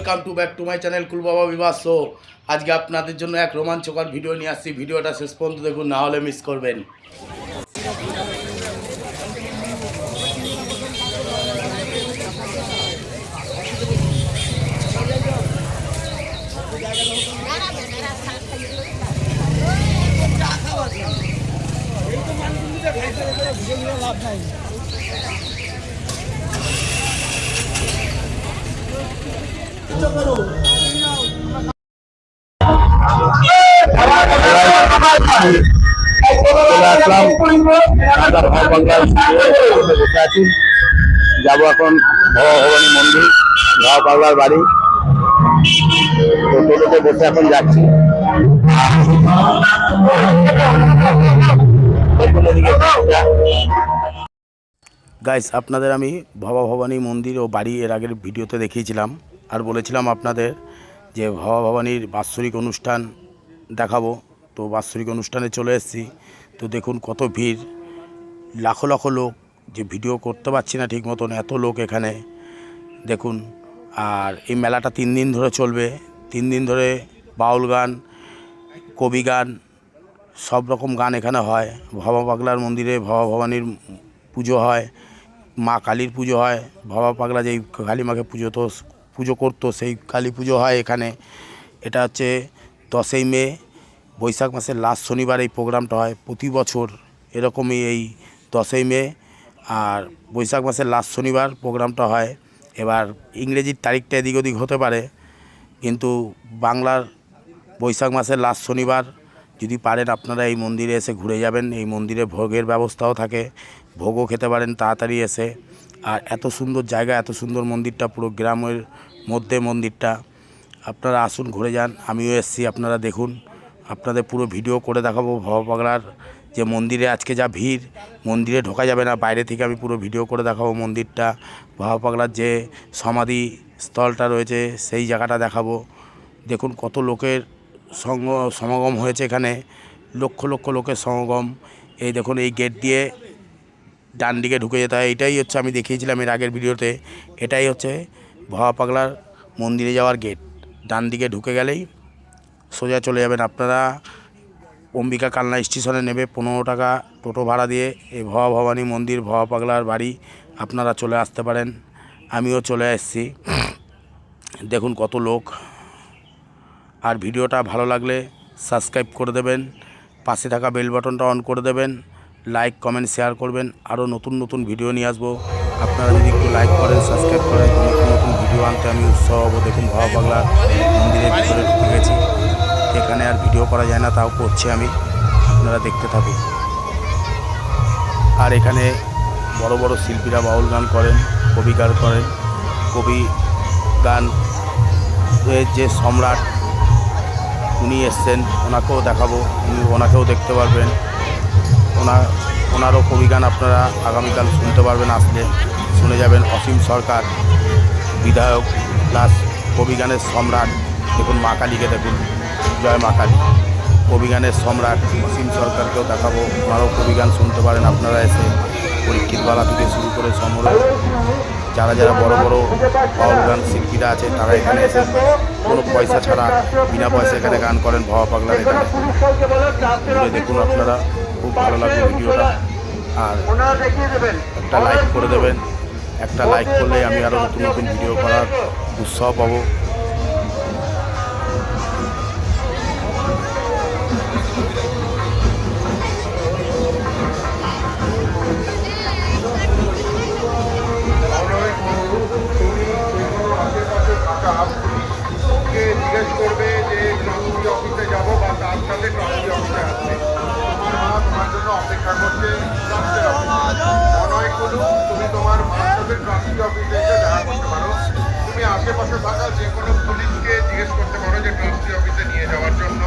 Welcome to back to my channel কুলবাবা বিবাহ show. আজকে আপনাদের জন্য এক রোমাঞ্চকর ভিডিও নিয়ে আসছি। ভিডিওটা শেষ পর্যন্ত দেখুন, না হলে মিস করবেন। যাবো এখন ভবানী মন্দির, ঘাওয়া পাগলার বাড়ি। টোটোতে বসে এখন যাচ্ছি। গাইস, আপনাদের আমি ভবানী মন্দির ও বাড়ি এর আগের ভিডিওতে দেখিয়েছিলাম, আর বলেছিলাম আপনাদের যে ভবানীর বাৎসরিক অনুষ্ঠান দেখাবো। তো বাৎসরিক অনুষ্ঠানে চলে এসেছি। তো দেখুন কত ভিড়, লাখো লাখো লোক, যে ভিডিও করতে পারছি না ঠিক মতন, এত লোক এখানে দেখুন। আর এই মেলাটা 3 দিন ধরে চলবে। 3 দিন ধরে বাউল গান, কবি গান, সব রকম গান এখানে হয়। ভবা পাগলার মন্দিরে ভবানীর পুজো হয়, মা কালীর পুজো হয়। ভবা পাগলা যেই কালী মাকে পুজো করতো, সেই কালী পুজো হয় এখানে। এটা হচ্ছে 10ই মে, বৈশাখ মাসের লাস্ট শনিবার এই প্রোগ্রামটা হয়। প্রতি বছর এরকমই এই 10ই মে আর বৈশাখ মাসের লাস্ট শনিবার প্রোগ্রামটা হয়। এবার ইংরেজির তারিখটা এদিক ওদিক হতে পারে, কিন্তু বাংলার বৈশাখ মাসের লাস্ট শনিবার যদি পারেন আপনারা এই মন্দিরে এসে ঘুরে যাবেন। এই মন্দিরে ভোগের ব্যবস্থাও থাকে, ভোগও খেতে পারেন তাড়াতাড়ি এসে। আর এত সুন্দর জায়গা, এত সুন্দর মন্দিরটা, পুরো গ্রামের মধ্যে মন্দিরটা। আপনারা আসুন, ঘুরে যান। আমিও এসেছি, আপনারা দেখুন। আপনাদের পুরো ভিডিও করে দেখাবো ভবা পাগলার যে মন্দিরে আজকে যা ভিড়, মন্দিরে ঢোকা যাবে না, বাইরে থেকে আমি পুরো ভিডিও করে দেখাবো মন্দিরটা। ভবা পাগলার যে সমাধি স্থলটা রয়েছে সেই জায়গাটা দেখাবো। দেখুন কত লোকের সমাগম হয়েছে এখানে, লক্ষ লক্ষ লোকের সমাগম। এই দেখুন, এই গেট দিয়ে ডান দিকে ঢুকে যেতে হয়। এটাই হচ্ছে, আমি দেখিয়েছিলাম এর আগের ভিডিওতে, এটাই হচ্ছে ভবা পাগলার মন্দিরে যাওয়ার গেট। ডান দিকে ঢুকে গেলেই সোজা চলে যাবেন আপনারা। অম্বিকা কালনা স্টেশনে নেবে 15 টাকা টোটো ভাড়া দিয়ে এই ভবানী মন্দির, ভবা পাগলার বাড়ি আপনারা চলে আসতে পারেন। আমিও চলে এসেছি। দেখুন কত লোক। আর ভিডিওটা ভালো লাগলে সাবস্ক্রাইব করে দেবেন, পাশে থাকা বেল বাটনটা অন করে দেবেন, লাইক কমেন্ট শেয়ার করবেন। আরও নতুন নতুন ভিডিও নিয়ে আসবো। আপনারা যদি একটু লাইক করেন, সাবস্ক্রাইব করেন, নতুন নতুন ভিডিও আনতে আমি উৎসাহ হবো। দেখুন ভবা পাগলা মন্দিরের ভিতরে ঢুকে গেছি। এখানে আর ভিডিও করা যায় না, তাও করছি আমি, আপনারা দেখতে থাকুন। আর এখানে বড় বড় শিল্পীরা বাউল গান করেন, কবি গান করেন। কবি গান যে সম্রাট, উনি এসছেন, ওনাকেও দেখাবো, ওনাকেও দেখতে পারবেন। ওনারও কবি গান আপনারা আগামীকাল শুনতে পারবেন। আসলে শুনে যাবেন। অসীম সরকার বিধায়ক প্লাস কবি গানের সম্রাট। দেখুন মা কালীকে দেখুন, জয় মা কালী। কবি গানের সম্রাট অসীম সরকারকেও দেখাবো, ওনারও কবি গান শুনতে পারেন আপনারা এসে। পরীক্ষিত বালা থেকে শুরু করে সমরে যারা যারা বড় বড় বাউল গান শিল্পীরা আছে, তারা এখানে এসে কোনো পয়সা ছাড়া, বিনা পয়সা এখানে গান করেন ভবা পাগলার এখানে। দেখুন আপনারা, খুব ভালো লাগবে ভিডিওটা। আর একটা লাইক করে দেবেন। একটা লাইক করলে আমি আরও নতুন নতুন ভিডিও করার উৎসাহ পাবো। জিজ্ঞেস করবে যে ট্রান্সপোর্ট অফিসে যাবো বা তার সাথে ট্রান্সপোর্ট অফিসে আসবে। তোমার মা তোমার জন্য অপেক্ষা করছে অনয় করুন। তুমি তোমার মার সাথে ট্রান্সপোর্ট অফিসে এসে দেখা করতে পারো। তুমি আশেপাশে থাকা যে কোনো পুলিশকে জিজ্ঞেস করতে পারো যে ট্রান্সপোর্ট অফিসে নিয়ে যাওয়ার জন্য।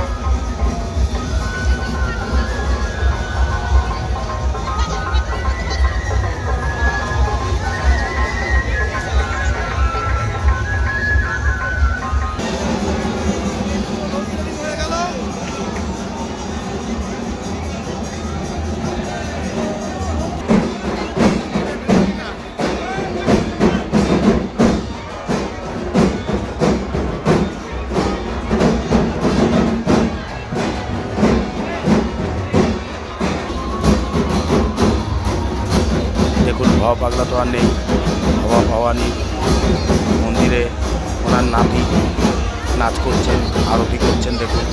ভবা পাগলা তো আর নেই। ভবা ভবানীর মন্দিরে ওনার নাতি নাচ করছেন, আরতি করছেন। দেখুন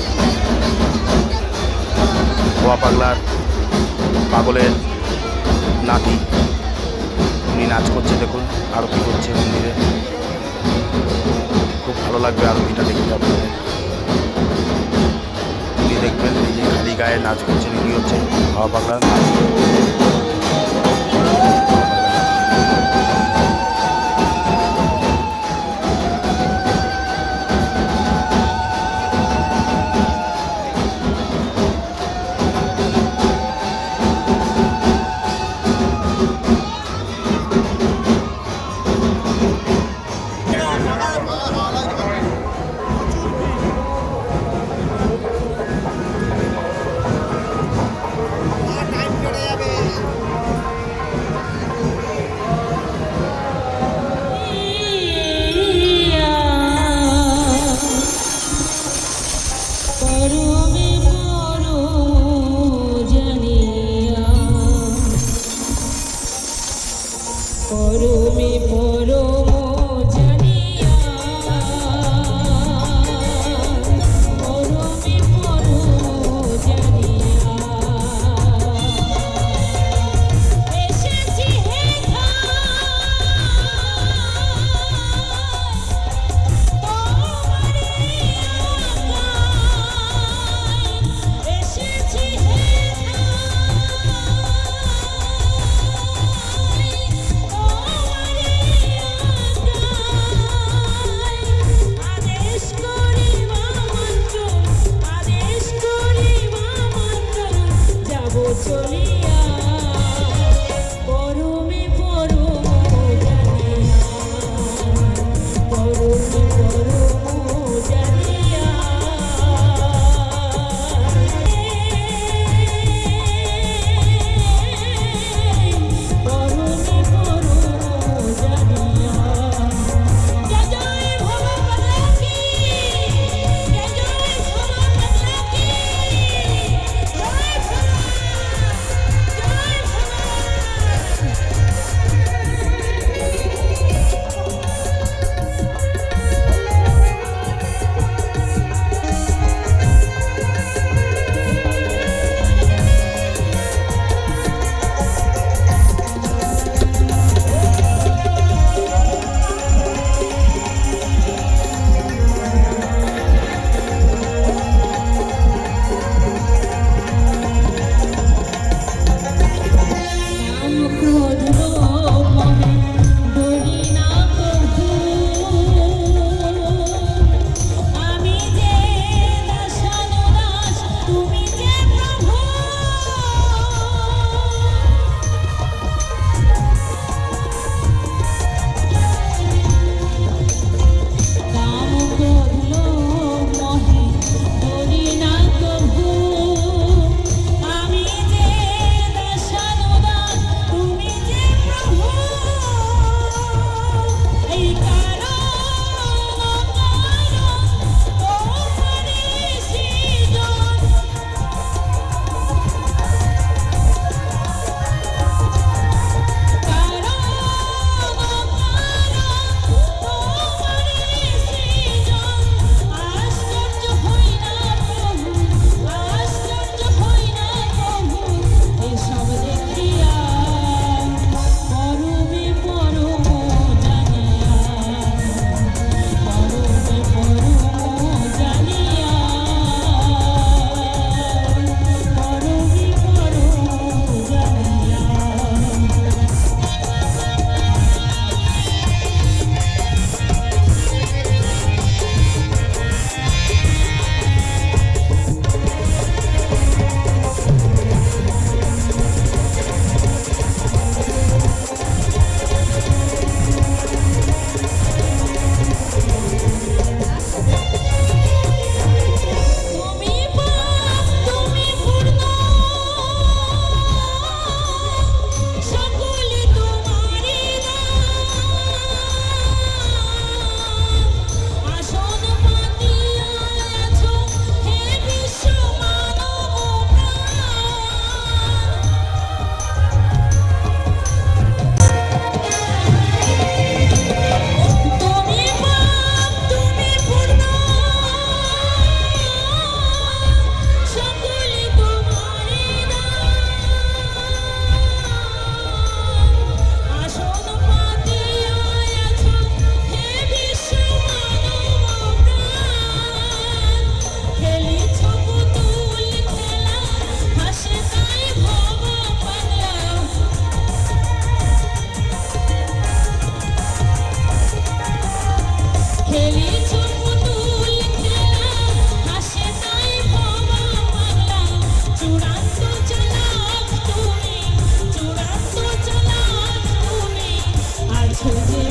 ভবা পাগলার পাগলের নাতি উনি নাচ করছে, দেখুন আরতি করছে মন্দিরে। খুব ভালো লাগবে আরতিটা দেখতে আপনাদের। উনি দেখবেন এই যে খালি গায়ে নাচ করছেন, উনি হচ্ছে ভবা পাগলার নাচ।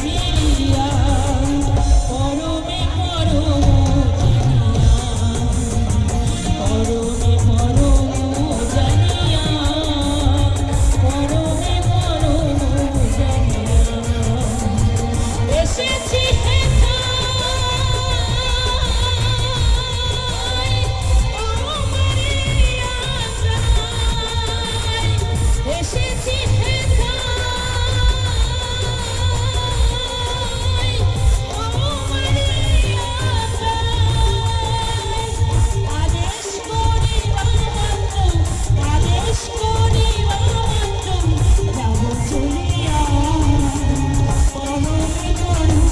মিলিয়া পরমে পরম জানিয়া পরমে পরম জানিয়া পরমে পরম জানিয়া এসেছি হেথায় আমারে আশায় এসেছি হেথায় আমারে আশায় আদেশ করিবা মাত্র আদেশ করিবা মাত্র যাব চলিয়া পরমে পরম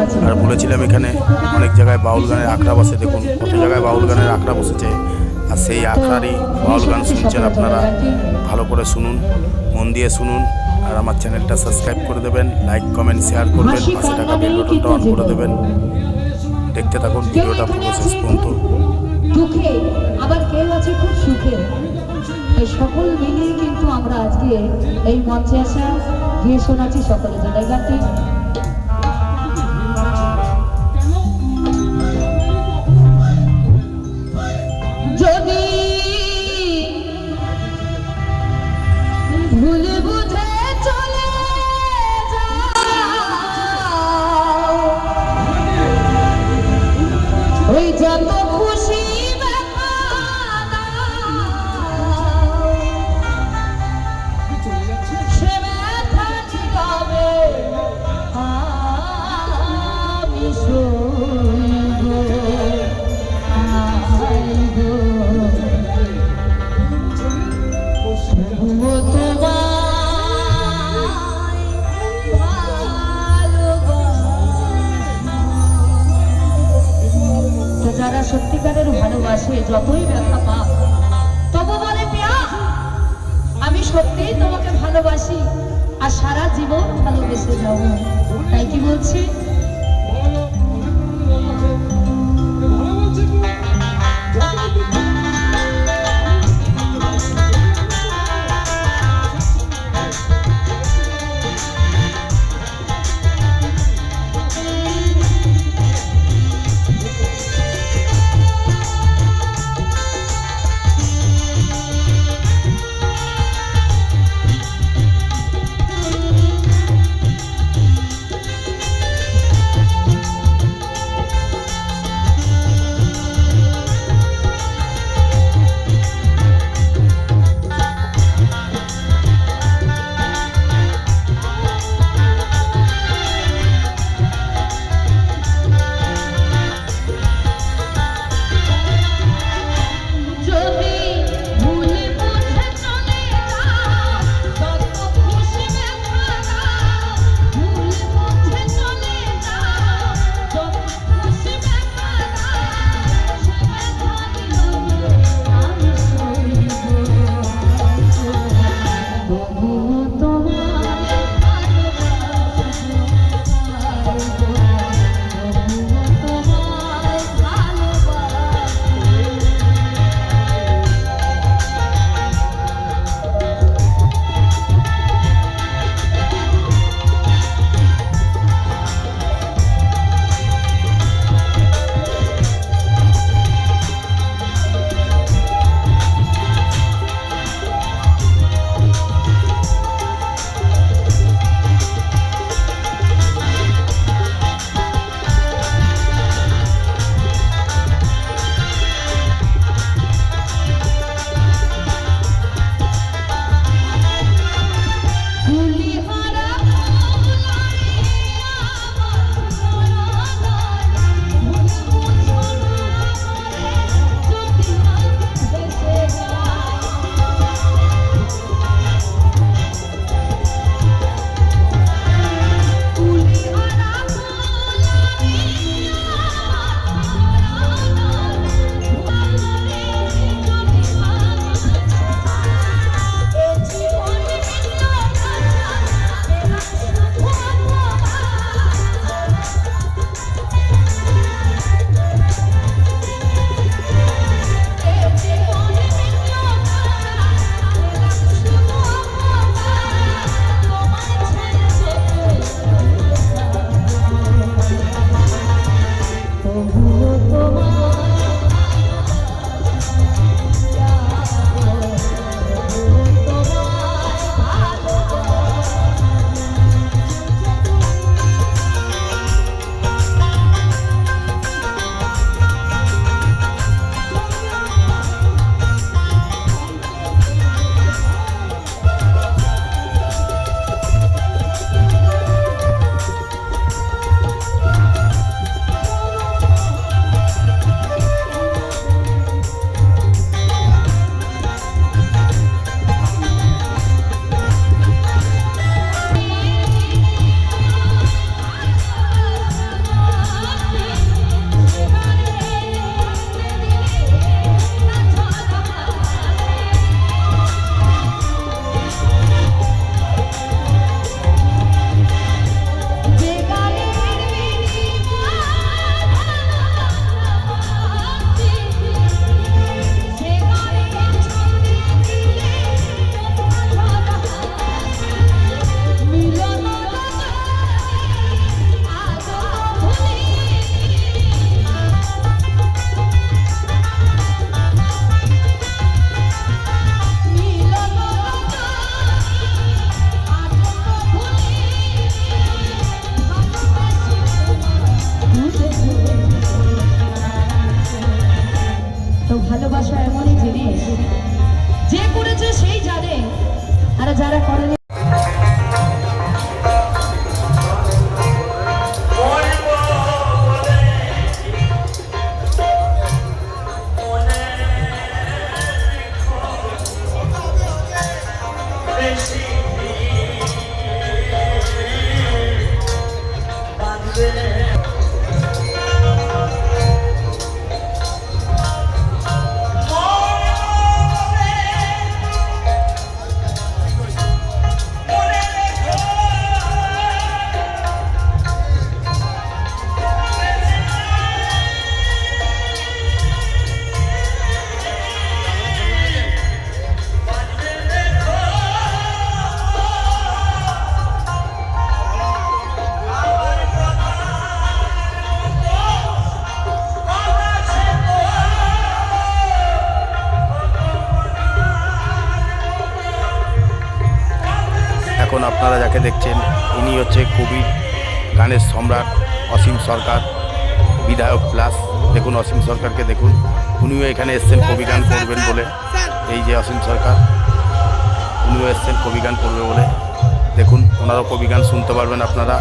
আচ্ছা। আর বলেছিলাম এখানে অনেক জায়গায় বাউল গানের আখড়া বসে, দেখুন কত জায়গায় বাউল গানের আখড়া বসেছে। আর সেই আখড়ারই বাউল গান শুনছেন আপনারা, ভালো করে শুনুন, মন দিয়ে শুনুন। আর আমার চ্যানেলটা সাবস্ক্রাইব করে দেবেন, লাইক কমেন্ট শেয়ার করবেন, পাশে টাকা বেল বাটনটা অন করে দেবেন। দেখতে থাকুন ভিডিওটা পুরো শেষ পর্যন্ত। দুঃখে আবার কেউ আছে খুব সুখে, এই সকল মিলিয়ে কিন্তু আমরা আজকে এই মঞ্চে আসা গিয়ে শোনাচ্ছি সকলে জন্য এই গানটি। যদি ভুল বুঝে চলে যাও, ওই যত খুশি ব্যথা দাও, সে ব্যথা নীরবে আমি সইব, আইব। তবুও তোমায় ভালোবাসি। তো যারা সত্যিকারের ভালোবাসে যতই ব্যথা পাক তবু বলে পিয়া আমি সত্যিই তোমাকে ভালোবাসি আর সারা জীবন ভালোবেসে যাব। তাই কি বলছি, যাকে দেখছেন ইনি হচ্ছে কবির গানের সম্রাট অসীম সরকার, বিধায়ক প্লাস। দেখুন অসীম সরকারকে দেখুন, উনিও এখানে এসছেন কবি গান করবেন বলে। এই যে অসীম সরকার, উনিও এসছেন কবি গান করবে বলে। দেখুন ওনারও কবি গান শুনতে পারবেন আপনারা।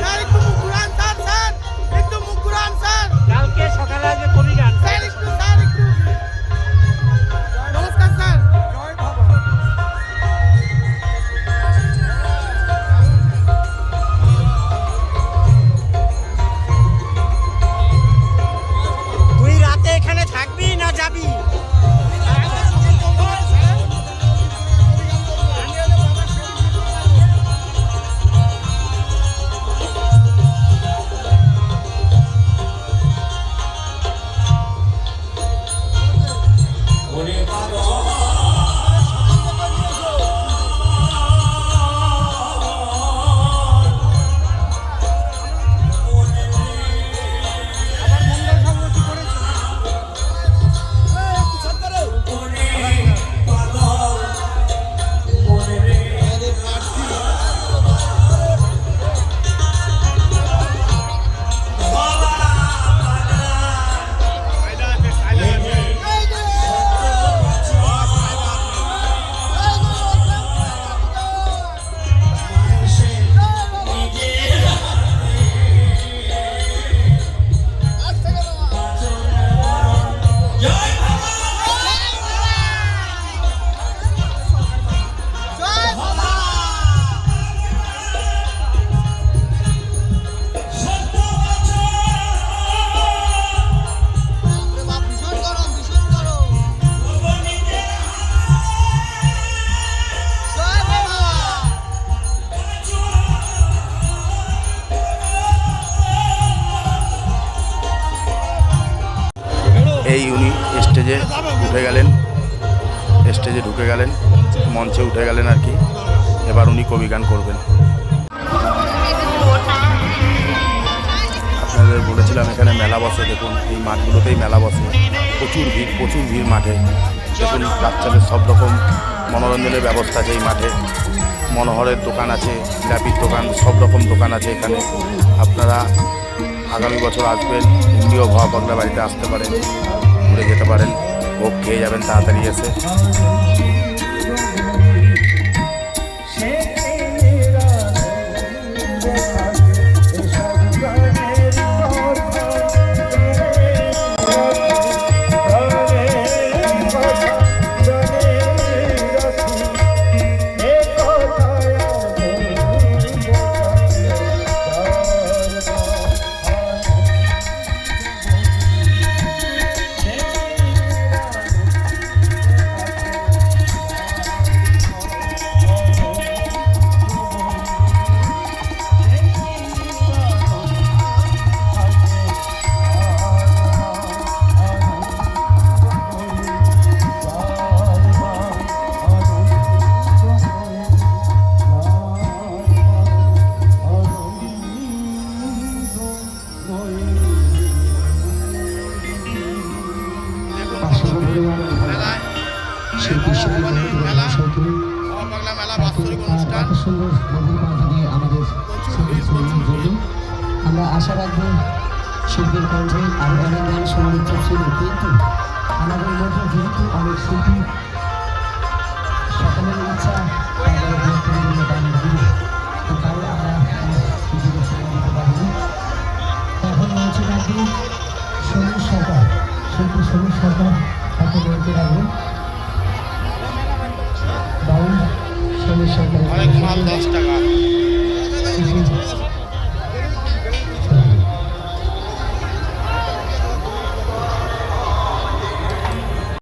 স্যার একটু মুখ ঘুরান স্যার, স্যার একটু মুখ ঘুরান স্যার। কালকে সকালে আসবে কবি গান। স্যার একটু, স্যার একটু। নমস্কার স্যার। জয় বাবা। তুই রাতে এখানে থাকবি না যাবি? এই উনি স্টেজে উঠে গেলেন, স্টেজে ঢুকে গেলেন, মঞ্চে উঠে গেলেন আর কি। এবার উনি কবি গান করবেন। আপনাদের বলেছিলাম এখানে মেলা বসে। দেখুন এই মাঠগুলোতেই মেলা বসে, প্রচুর ভিড় মাঠে। দেখুন বাচ্চাদের সব রকম মনোরঞ্জনের ব্যবস্থা আছে এই মাঠে। মনোহরের দোকান আছে, জিলাপির দোকান, সব রকম দোকান আছে এখানে। আপনারা আগামী বছর আসবেন, এমনিও ভবা পাগলা বাড়িতে আসতে পারেন, ঘুরে যেতে পারেন, ভোগ খেয়ে যাবেন তাড়াতাড়ি এসে। শিল্পী এত সুন্দর নদীর বাঁধা দিয়ে আমাদের আমরা আশা রাখবো শিল্পীর কণ্ঠে আরো অনেক গান শোনার ইচ্ছা ছিল, কিন্তু আমাদের মধ্যে যেহেতু অনেক শিল্পী সকলের ইচ্ছা গান দিবে, তো তাই আমরা শিল্পীকে সময় দিতে পারিনি। এখন মঞ্চে রাখবো সমীর সরকার, শিল্পী সমীর সরকার তাকে মঞ্চে রাখবো। বাউল সমীর সরকার।